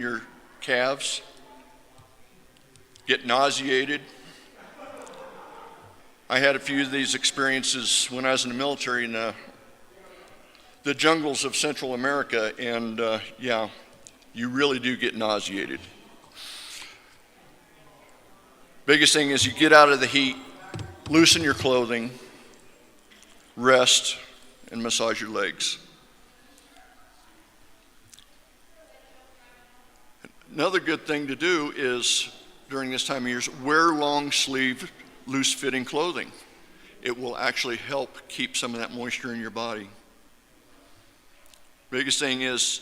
your calves, get nauseated. I had a few of these experiences when I was in the military in the jungles of Central America, and yeah, you really do get nauseated. Biggest thing is you get out of the heat, loosen your clothing, rest, and massage your legs. Another good thing to do is, during this time of year, wear long-sleeved, loose-fitting clothing. It will actually help keep some of that moisture in your body. Biggest thing is,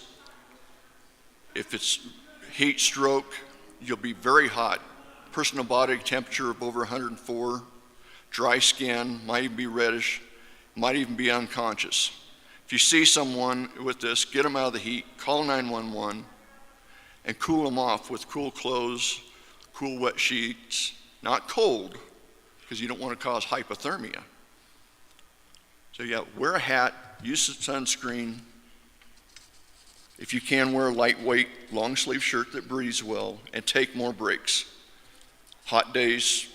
if it's heat stroke, you'll be very hot. Personal body temperature of over 104, dry skin, might even be reddish, might even be unconscious. If you see someone with this, get them out of the heat, call 911, and cool them off with cool clothes, cool wet sheets, not cold, because you don't want to cause hypothermia. So yeah, wear a hat, use sunscreen. If you can, wear a lightweight, long sleeve shirt that breathes well, and take more breaks. Hot days,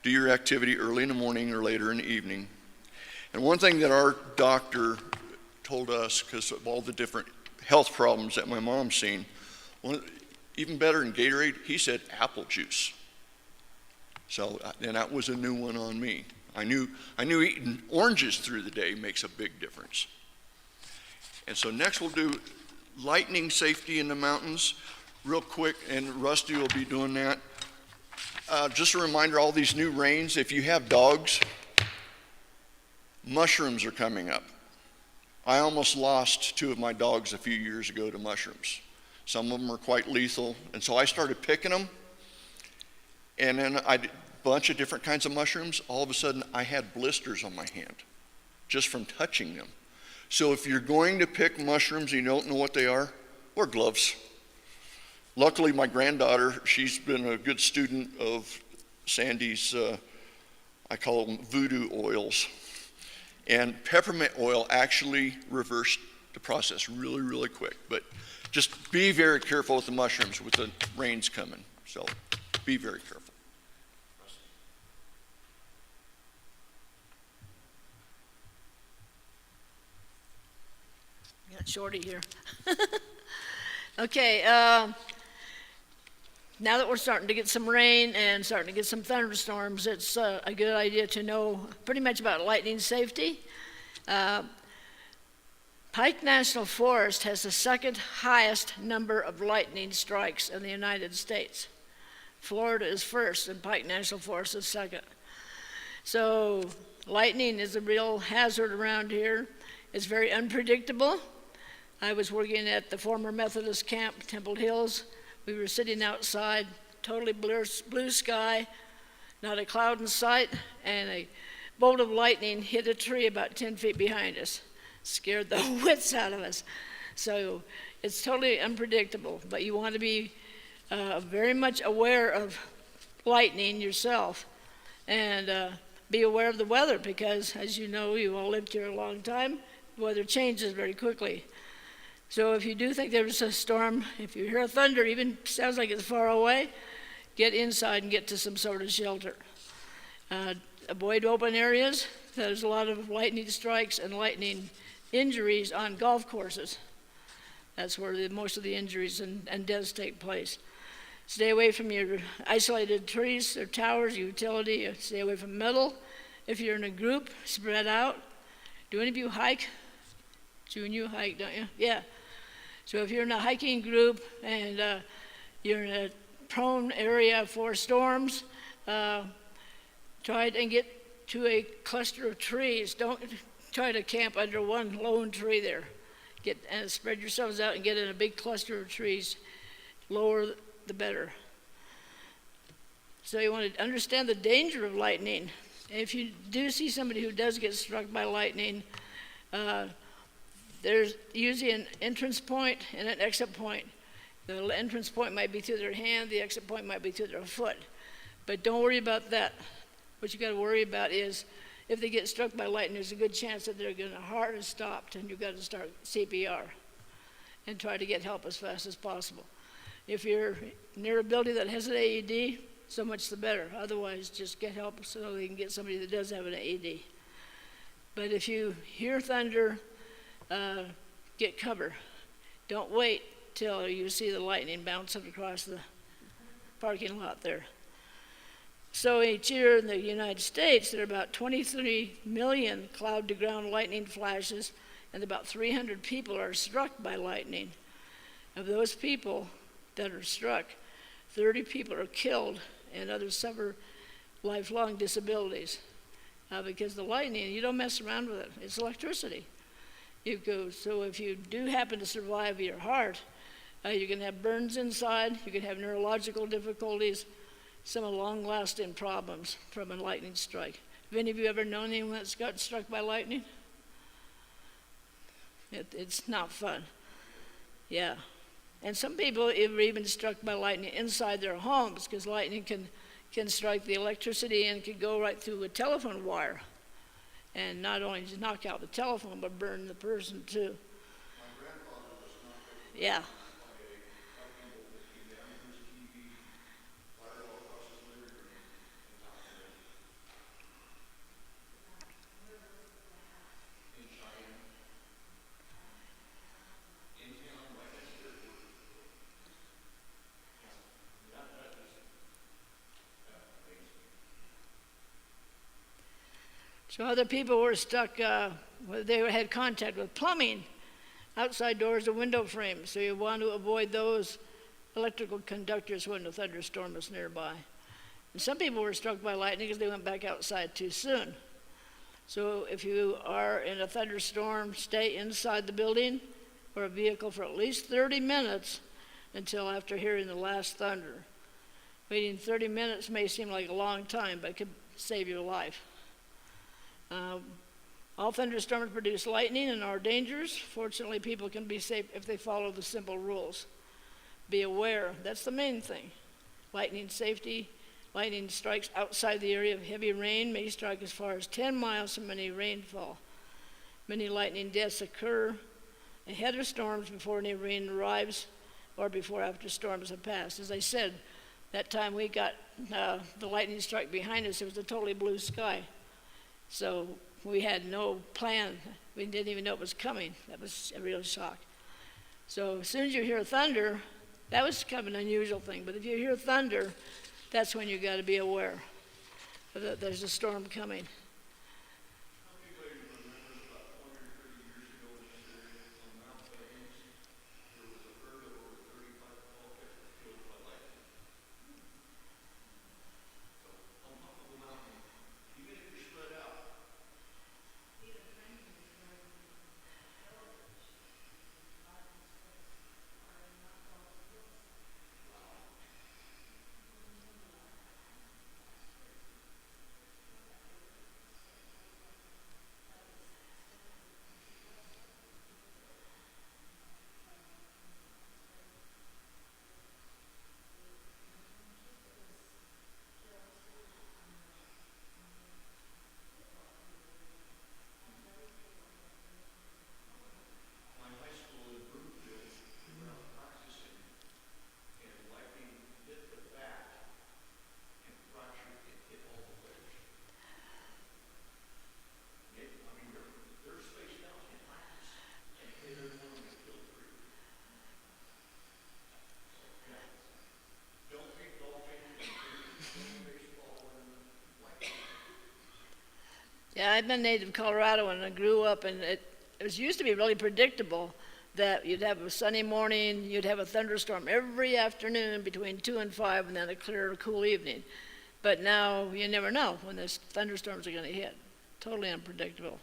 do your activity early in the morning or later in the evening. And one thing that our doctor told us, because of all the different health problems that my mom's seen, even better than Gatorade, he said apple juice. So, and that was a new one on me. I knew eating oranges through the day makes a big difference. And so next we'll do lightning safety in the mountains real quick, and Rusty will be doing that. Just a reminder, all these new rains, if you have dogs, mushrooms are coming up. I almost lost 2 of my dogs a few years ago to mushrooms. Some of them are quite lethal, and so I started picking them, and then I did a bunch of different kinds of mushrooms. All of a sudden, I had blisters on my hand just from touching them. So if you're going to pick mushrooms and you don't know what they are, wear gloves. Luckily, my granddaughter, she's been a good student of Sandy's, I call them voodoo oils. And peppermint oil actually reversed the process really, really quick. But just be very careful with the mushrooms with the rains coming. So be very careful. Got Shorty here. Okay, now that we're starting to get some rain and starting to get some thunderstorms, it's a good idea to know pretty much about lightning safety. Pike National Forest has the second highest number of lightning strikes in the United States. Florida is first and Pike National Forest is second. So lightning is a real hazard around here. It's very unpredictable. I was working at the former Methodist camp, Temple Hills. We were sitting outside, totally blue sky, not a cloud in sight, and a bolt of lightning hit a tree about 10 feet behind us. Scared the wits out of us. So it's totally unpredictable, but you want to be very much aware of lightning yourself and be aware of the weather, because as you know, you all lived here a long time, the weather changes very quickly. So if you do think there's a storm, if you hear thunder, even sounds like it's far away, get inside and get to some sort of shelter. Avoid open areas. There's a lot of lightning strikes and lightning injuries on golf courses. That's where most of the injuries and deaths take place. Stay away from your isolated trees or towers, utility. Stay away from metal. If you're in a group, spread out. Do any of you hike? June, you hike, don't you? Yeah. So if you're in a hiking group and you're in a prone area for storms, try and get to a cluster of trees. Don't try to camp under one lone tree there. Get and spread yourselves out and get in a big cluster of trees. Lower the better. So you want to understand the danger of lightning. If you do see somebody who does get struck by lightning, there's usually an entrance point and an exit point. The entrance point might be through their hand, the exit point might be through their foot. But don't worry about that. What you got to worry about is if they get struck by lightning, there's a good chance that their heart is stopped and you've got to start CPR and try to get help as fast as possible. If you're near a building that has an AED, so much the better. Otherwise, just get help so they can get somebody that does have an AED. But if you hear thunder, get cover. Don't wait till you see the lightning bouncing across the parking lot there. So each year in the United States, there are about 23 million cloud-to-ground lightning flashes, and about 300 people are struck by lightning. Of those people that are struck, 30 people are killed, and others suffer lifelong disabilities. Because the lightning, you don't mess around with it. It's electricity. So if you do happen to survive your heart, you can have burns inside, you can have neurological difficulties, some long-lasting problems from a lightning strike. Have any of you ever known anyone that's got struck by lightning? It's not fun. Yeah. And some people are even struck by lightning inside their homes, because lightning can strike the electricity and can go right through a telephone wire. And not only just knock out the telephone, but burn the person too. Yeah. So other people were stuck, they had contact with plumbing, outside doors or window frames. So you want to avoid those electrical conductors when a thunderstorm is nearby. And some people were struck by lightning because they went back outside too soon. So if you are in a thunderstorm, stay inside the building or a vehicle for at least 30 minutes until after hearing the last thunder. Waiting 30 minutes may seem like a long time, but it could save your life. All thunderstorms produce lightning and are dangerous. Fortunately, people can be safe if they follow the simple rules. Be aware, that's the main thing. Lightning safety, lightning strikes outside the area of heavy rain may strike as far as 10 miles from any rainfall. Many lightning deaths occur ahead of storms before any rain arrives or before after storms have passed. As I said, that time we got the lightning strike behind us, it was a totally blue sky. So we had no plan. We didn't even know it was coming. That was a real shock. So as soon as you hear thunder, that was kind of an unusual thing. But if you hear thunder, that's when you got to be aware that there's a storm coming. Yeah, I've been native Colorado and I grew up, and it was used to be really predictable that you'd have a sunny morning, you'd have a thunderstorm every afternoon between 2 and 5, and then a clear, cool evening. But now you never know when those thunderstorms are going to hit. Totally unpredictable.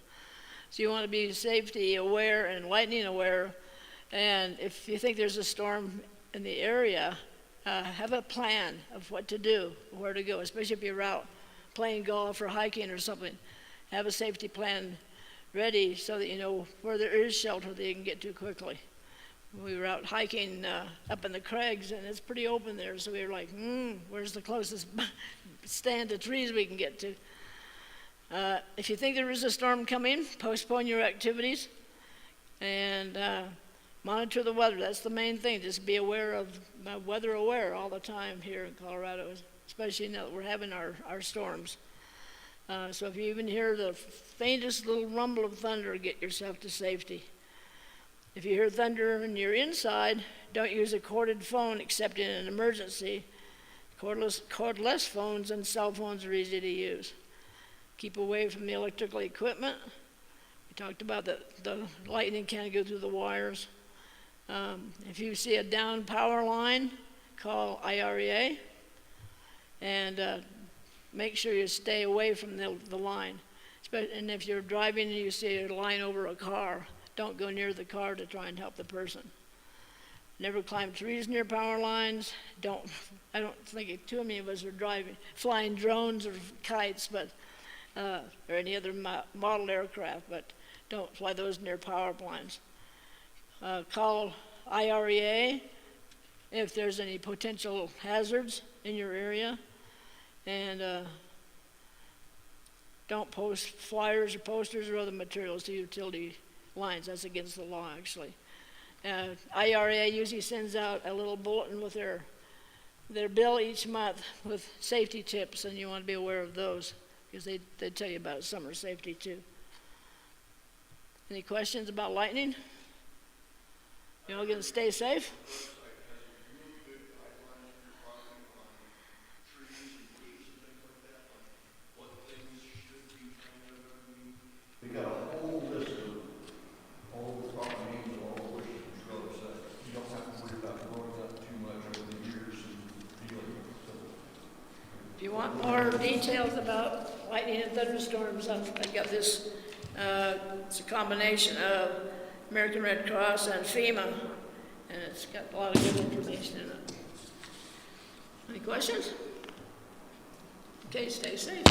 So you want to be safety aware and lightning aware. And if you think there's a storm in the area, have a plan of what to do, where to go, especially if you're out playing golf or hiking or something. Have a safety plan ready so that you know where there is shelter that you can get to quickly. We were out hiking up in the crags, and it's pretty open there, so we were like, where's the closest stand of trees we can get to? If you think there is a storm coming, postpone your activities and Monitor the weather. That's the main thing. Just be aware of, weather aware all the time here in Colorado, especially now that we're having our storms. So if you even hear the faintest little rumble of thunder, get yourself to safety. If you hear thunder and you're inside, don't use a corded phone except in an emergency. Cordless phones and cell phones are easy to use. Keep away from the electrical equipment. We talked about that the lightning can't go through the wires. If you see a down power line, call IREA and make sure you stay away from the line. And if you're driving and you see a line over a car, don't go near the car to try and help the person. Never climb trees near power lines. I don't think too many of us are flying drones or kites, but or any other model aircraft, but don't fly those near power lines. Call IREA if there's any potential hazards in your area, and don't post flyers or posters or other materials to utility lines. That's against the law, actually. IRA usually sends out a little bulletin with their bill each month with safety tips, and you want to be aware of those because they tell you about summer safety too. Any questions about lightning? You all going to stay safe? We got a whole list of all the proper names of all the bushes and shrubs that you don't have to worry about growing up too much over the years and dealing with. So, If you want more details about lightning and thunderstorms, I've got this. It's a combination of American Red Cross and FEMA, and it's got a lot of good information in it. Any questions? Okay, stay safe.